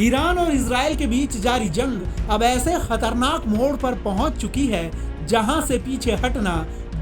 Iran और Israel के बीच जारी जंग अब ऐसे खतरनाक मोड़ पर पहुंच चुकी है जहां से पीछे हटना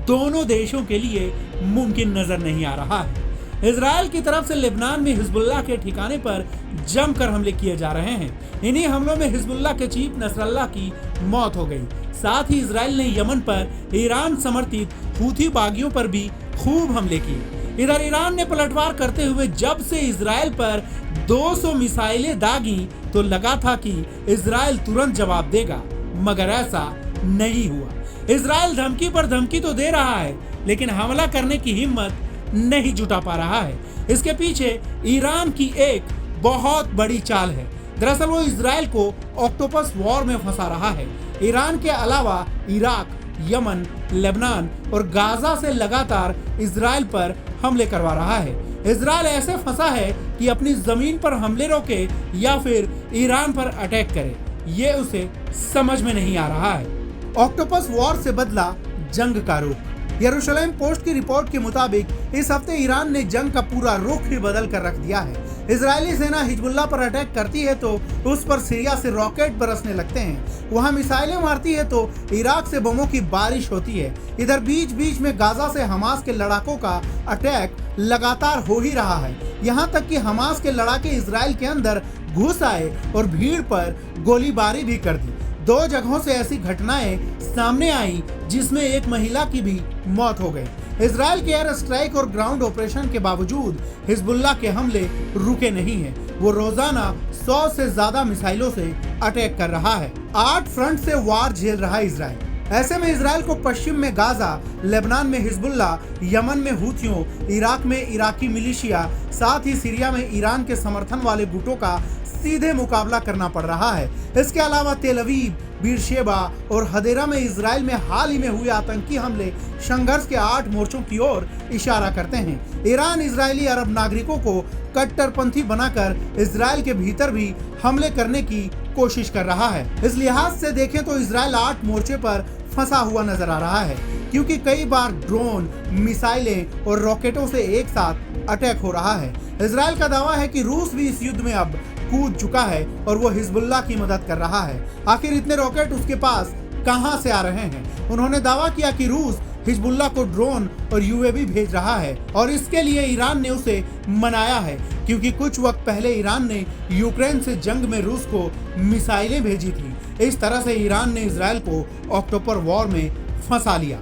दोनों देशों के लिए मुमकिन नजर नहीं आ रहा है। इजराइल की तरफ से लेबनान में हिजबुल्लाह के ठिकाने पर जमकर हमले किए जा रहे हैं। इन्हीं हमलों में हिजबुल्लाह के चीफ नसरल्लाह की मौत हो गई। साथ ही इजराइल ने यमन पर ईरान समर्थित हूथी बागियों पर भी खूब हमले किए। इधर ईरान ने पलटवार करते हुए जब से इजराइल पर 200 मिसाइलें दागी तो लगा था कि इजराइल तुरंत जवाब देगा, मगर ऐसा नहीं हुआ। इजराइल धमकी पर धमकी तो दे रहा है, लेकिन हमला करने की हिम्मत नहीं जुटा पा रहा है। इसके पीछे ईरान की एक बहुत बड़ी चाल है। दरअसल वो इजराइल को ऑक्टोपस वॉर में फंसा रहा है। ईरान के अलावा इराक, यमन, लेबनान और गाजा से लगातार इजराइल पर हमले करवा रहा है। इजराइल ऐसे फंसा है कि अपनी जमीन पर हमले रोके या फिर ईरान पर अटैक करे, ये उसे समझ में नहीं आ रहा है। ऑक्टोपस वॉर से बदला जंग का रुख। यरूशलेम पोस्ट की रिपोर्ट के मुताबिक इस हफ्ते ईरान ने जंग का पूरा रुख ही बदल कर रख दिया है। इजरायली सेना हिजबुल्लाह पर अटैक करती है तो उस पर सीरिया से रॉकेट बरसने लगते हैं। वहां मिसाइलें मारती है तो इराक से बमों की बारिश होती है। इधर बीच बीच में गाजा से हमास के लड़ाकों का अटैक लगातार हो ही रहा है। यहाँ तक कि हमास के लड़ाके इजराइल के अंदर घुस आए और भीड़ पर गोलीबारी भी कर दी। 2 जगहों से ऐसी घटनाएं सामने आई जिसमें एक महिला की भी मौत हो गई। इजराइल के एयर स्ट्राइक और ग्राउंड ऑपरेशन के बावजूद हिजबुल्लाह के हमले रुके नहीं हैं। वो रोजाना 100 से ज्यादा मिसाइलों से अटैक कर रहा है। 8 फ्रंट से वार झेल रहा है इजराइल। ऐसे में इजराइल को पश्चिम में गाजा, लेबनान में हिजबुल्लाह, यमन में हूथियों, इराक में इराकी मिलिशिया, साथ ही सीरिया में ईरान के समर्थन वाले गुटों का सीधे मुकाबला करना पड़ रहा है। इसके अलावा तेल अवीव, बीरशेबा और हदेरा में इजराइल में हाल ही में हुए आतंकी हमले संघर्ष के 8 मोर्चों की ओर इशारा करते हैं। ईरान इजरायली अरब नागरिकों को कट्टरपंथी बनाकर इजराइल के भीतर भी हमले करने की कोशिश कर रहा है। इस लिहाज से देखें तो इजराइल 8 मोर्चे पर फंसा हुआ नजर आ रहा है, क्योंकि कई बार ड्रोन, मिसाइलें और रॉकेटों से एक साथ अटैक हो रहा है। इजराइल का दावा है कि रूस भी इस युद्ध में अब कूद चुका है और वो हिजबुल्लाह की मदद कर रहा है। आखिर इतने रॉकेट उसके पास कहां से आ रहे हैं? उन्होंने दावा किया कि रूस हिजबुल्लाह को ड्रोन और यूएवी भेज रहा है और इसके लिए ईरान ने उसे मनाया है, क्योंकि कुछ वक्त पहले ईरान ने यूक्रेन से जंग में रूस को मिसाइलें भेजी थी। इस तरह से ईरान ने इजराइल को अक्टूबर वॉर में फंसा लिया।